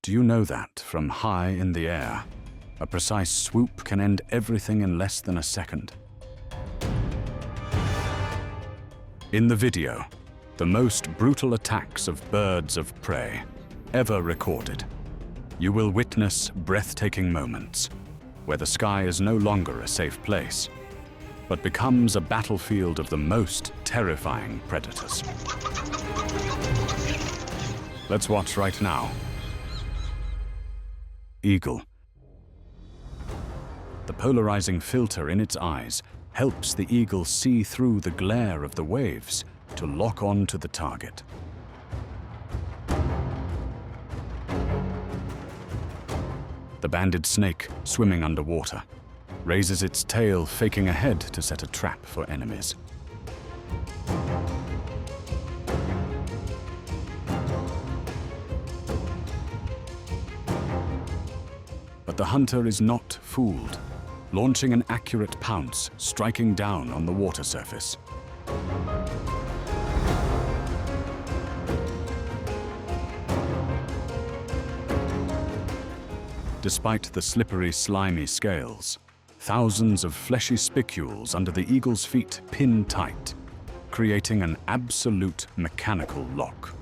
Do you know that from high in the air, a precise swoop can end everything in less than a second? In the video, the most brutal attacks of birds of prey ever recorded, you will witness breathtaking moments where the sky is no longer a safe place, but becomes a battlefield of the most terrifying predators. Let's watch right now. Eagle. The polarizing filter in its eyes helps the eagle see through the glare of the waves to lock on to the target. The banded snake, swimming underwater, raises its tail, faking ahead to set a trap for enemies. But the hunter is not fooled, launching an accurate pounce, striking down on the water surface. Despite the slippery, slimy scales, thousands of fleshy spicules under the eagle's feet pin tight, creating an absolute mechanical lock.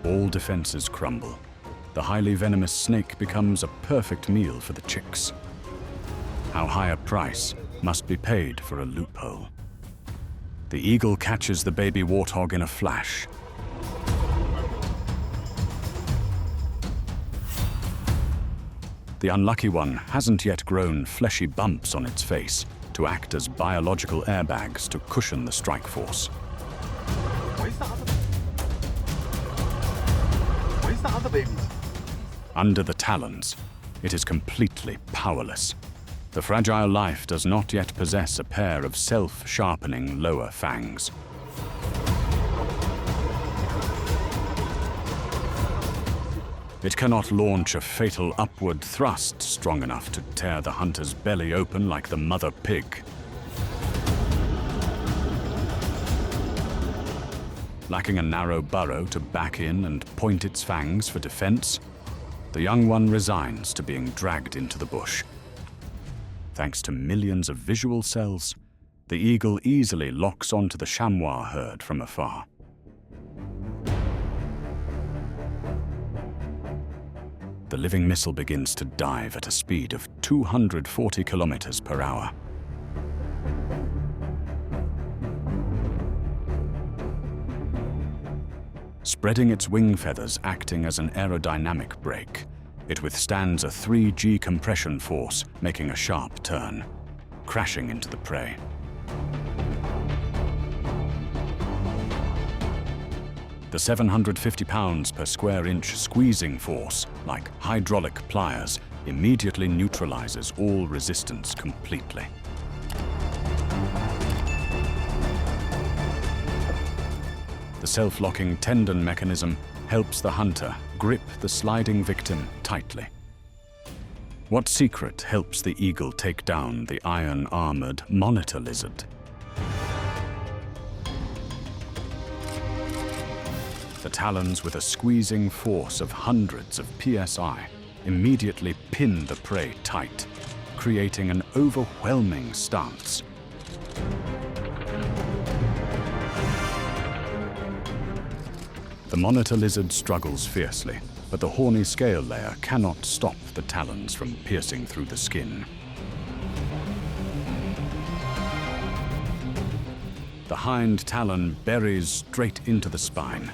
All defenses crumble. The highly venomous snake becomes a perfect meal for the chicks. How high a price must be paid for a loophole? The eagle catches the baby warthog in a flash. The unlucky one hasn't yet grown fleshy bumps on its face to act as biological airbags to cushion the strike force. Under the talons, it is completely powerless. The fragile life does not yet possess a pair of self-sharpening lower fangs. It cannot launch a fatal upward thrust strong enough to tear the hunter's belly open like the mother pig. Lacking a narrow burrow to back in and point its fangs for defense, the young one resigns to being dragged into the bush. Thanks to millions of visual cells, the eagle easily locks onto the chamois herd from afar. The living missile begins to dive at a speed of 240 kilometers per hour. Spreading its wing feathers acting as an aerodynamic brake, it withstands a 3G compression force, making a sharp turn, crashing into the prey. The 750 pounds per square inch squeezing force, like hydraulic pliers, immediately neutralizes all resistance completely. The self-locking tendon mechanism helps the hunter grip the sliding victim tightly. What secret helps the eagle take down the iron-armored monitor lizard? The talons, with a squeezing force of hundreds of PSI, immediately pin the prey tight, creating an overwhelming stance. The monitor lizard struggles fiercely, but the horny scale layer cannot stop the talons from piercing through the skin. The hind talon buries straight into the spine.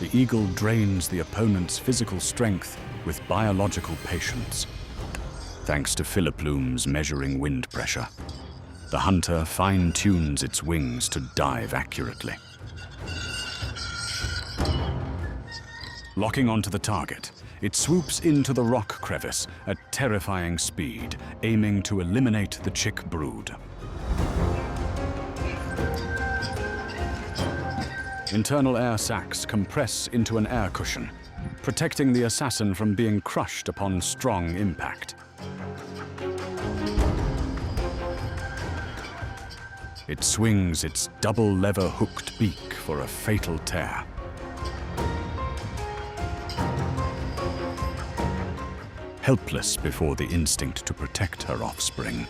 The eagle drains the opponent's physical strength with biological patience. Thanks to filiplumes measuring wind pressure, the hunter fine-tunes its wings to dive accurately. Locking onto the target, it swoops into the rock crevice at terrifying speed, aiming to eliminate the chick brood. Internal air sacs compress into an air cushion, protecting the assassin from being crushed upon strong impact. It swings its double-lever hooked beak for a fatal tear. Helpless before the instinct to protect her offspring,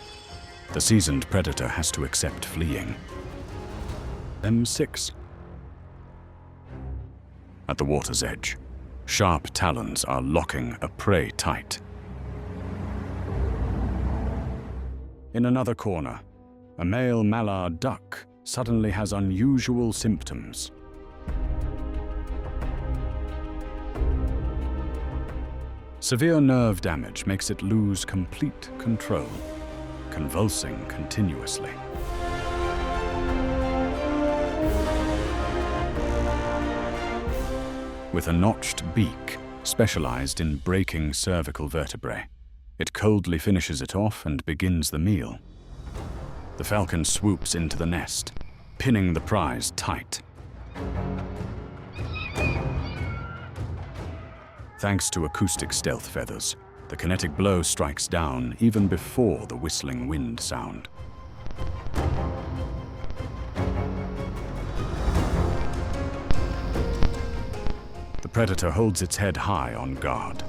the seasoned predator has to accept fleeing. M6. At the water's edge, sharp talons are locking a prey tight. In another corner, a male mallard duck suddenly has unusual symptoms. Severe nerve damage makes it lose complete control, convulsing continuously. With a notched beak specialized in breaking cervical vertebrae, it coldly finishes it off and begins the meal. The falcon swoops into the nest, pinning the prize tight. Thanks to acoustic stealth feathers, the kinetic blow strikes down even before the whistling wind sound. The predator holds its head high on guard.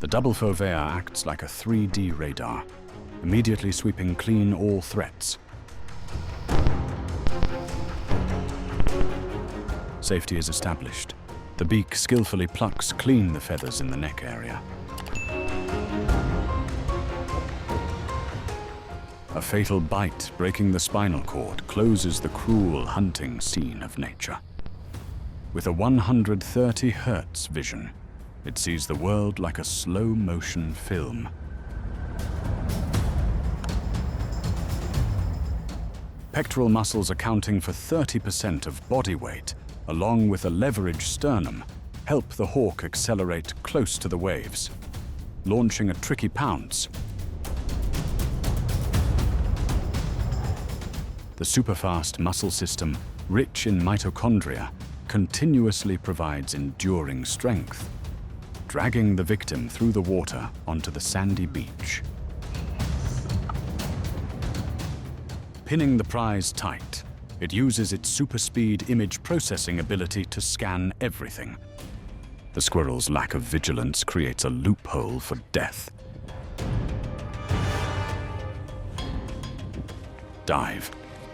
The double fovea acts like a 3D radar, immediately sweeping clean all threats. Safety is established. The beak skillfully plucks clean the feathers in the neck area. A fatal bite breaking the spinal cord closes the cruel hunting scene of nature. With a 130 Hz vision, it sees the world like a slow-motion film. Pectoral muscles accounting for 30% of body weight, along with a leveraged sternum, help the hawk accelerate close to the waves, launching a tricky pounce. The superfast muscle system, rich in mitochondria, continuously provides enduring strength, dragging the victim through the water onto the sandy beach. Pinning the prize tight, it uses its super-speed image processing ability to scan everything. The squirrel's lack of vigilance creates a loophole for death. Dive.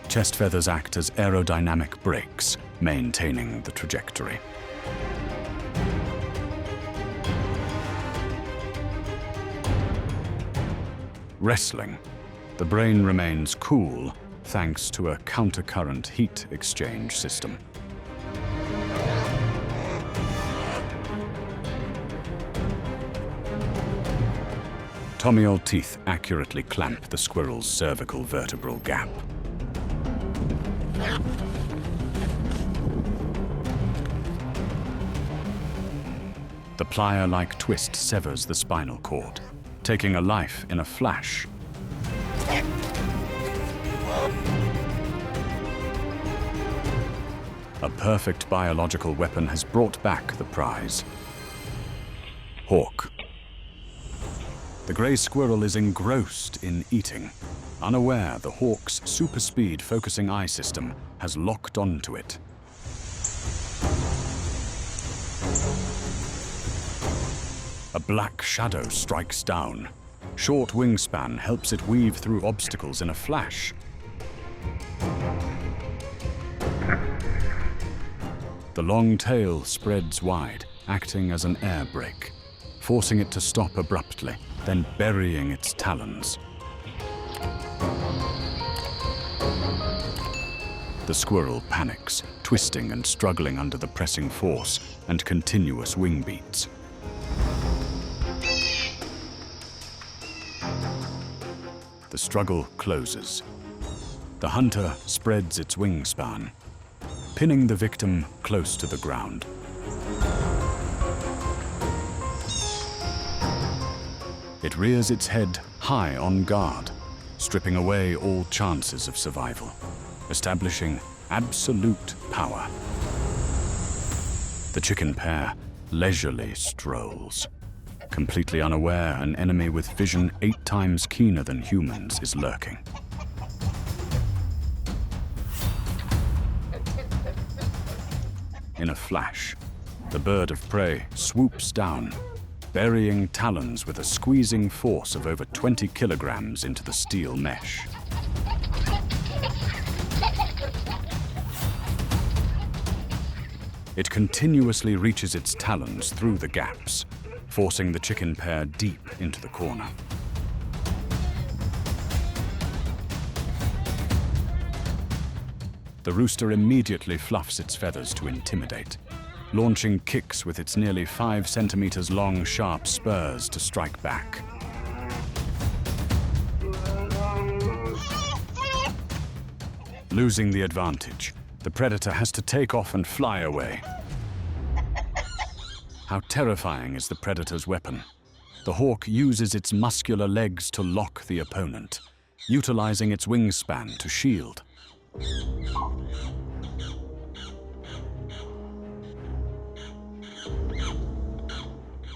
Chest feathers act as aerodynamic brakes, maintaining the trajectory. Wrestling. The brain remains cool thanks to a countercurrent heat exchange system. Tomial teeth accurately clamp the squirrel's cervical vertebral gap. The plier-like twist severs the spinal cord, taking a life in a flash. A perfect biological weapon has brought back the prize. Hawk. The gray squirrel is engrossed in eating. Unaware, the hawk's super-speed focusing eye system has locked onto it. A black shadow strikes down. Short wingspan helps it weave through obstacles in a flash. The long tail spreads wide, acting as an air brake, forcing it to stop abruptly, then burying its talons. The squirrel panics, twisting and struggling under the pressing force and continuous wing beats. The struggle closes. The hunter spreads its wingspan, pinning the victim close to the ground. It rears its head high on guard, stripping away all chances of survival, establishing absolute power. The chicken pair, leisurely strolls, completely unaware an enemy with vision 8 times keener than humans is lurking. In a flash, the bird of prey swoops down, burying talons with a squeezing force of over 20 kilograms into the steel mesh. It continuously reaches its talons through the gaps, forcing the chicken pair deep into the corner. The rooster immediately fluffs its feathers to intimidate, launching kicks with its nearly 5 centimeters long sharp spurs to strike back. Losing the advantage, the predator has to take off and fly away. How terrifying is the predator's weapon? The hawk uses its muscular legs to lock the opponent, utilizing its wingspan to shield.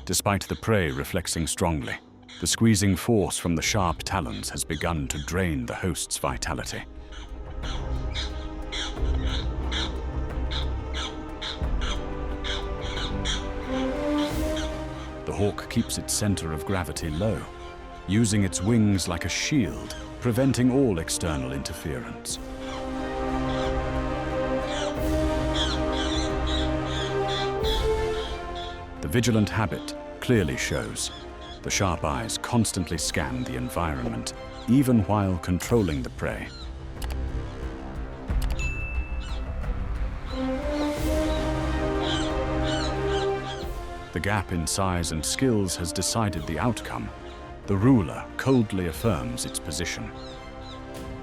Despite the prey reflexing strongly, the squeezing force from the sharp talons has begun to drain the host's vitality. The hawk keeps its center of gravity low, using its wings like a shield, preventing all external interference. The vigilant habit clearly shows. The sharp eyes constantly scan the environment, even while controlling the prey. The gap in size and skills has decided the outcome. The ruler coldly affirms its position.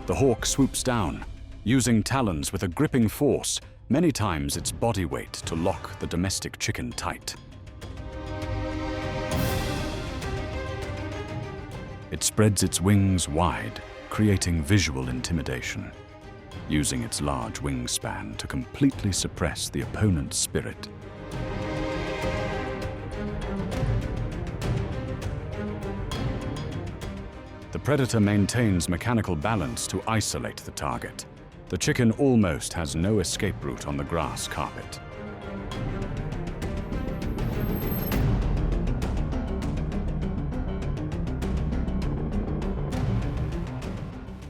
The hawk swoops down, using talons with a gripping force, many times its body weight to lock the domestic chicken tight. It spreads its wings wide, creating visual intimidation, using its large wingspan to completely suppress the opponent's spirit. The predator maintains mechanical balance to isolate the target. The chicken almost has no escape route on the grass carpet.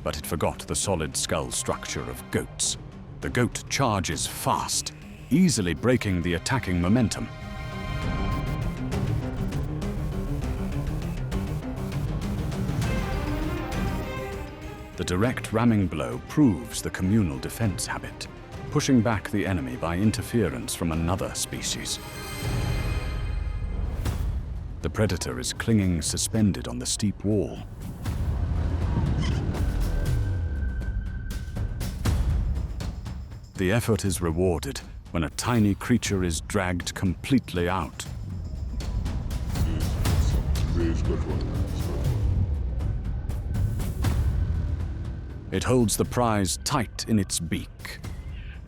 But it forgot the solid skull structure of goats. The goat charges fast, easily breaking the attacking momentum. The direct ramming blow proves the communal defense habit, pushing back the enemy by interference from another species. The predator is clinging suspended on the steep wall. The effort is rewarded when a tiny creature is dragged completely out. It holds the prize tight in its beak,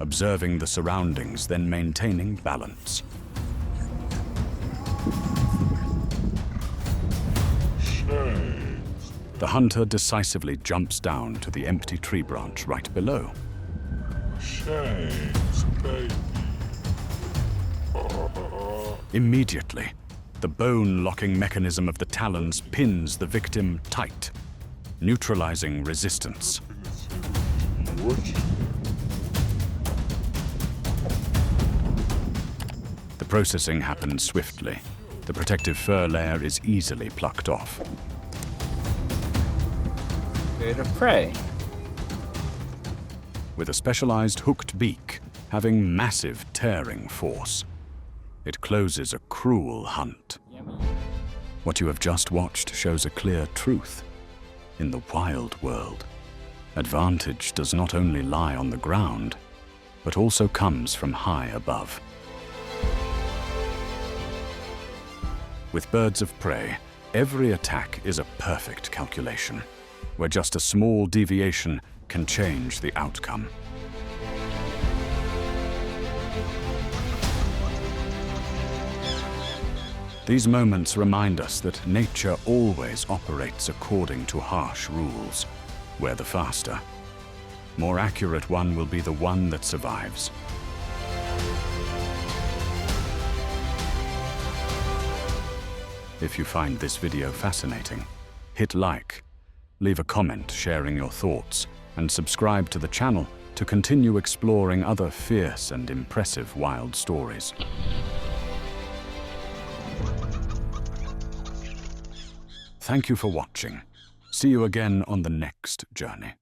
observing the surroundings, then maintaining balance. The hunter decisively jumps down to the empty tree branch right below. Immediately, the bone-locking mechanism of the talons pins the victim tight, neutralizing resistance. The processing happens swiftly. The protective fur layer is easily plucked off. Bird of prey. With a specialized hooked beak, having massive tearing force, it closes a cruel hunt. Yummy. What you have just watched shows a clear truth. In the wild world, advantage does not only lie on the ground, but also comes from high above. With birds of prey, every attack is a perfect calculation, where just a small deviation can change the outcome. These moments remind us that nature always operates according to harsh rules. We're the faster, more accurate one will be the one that survives. If you find this video fascinating, hit like, leave a comment sharing your thoughts, and subscribe to the channel to continue exploring other fierce and impressive wild stories. Thank you for watching. See you again on the next journey.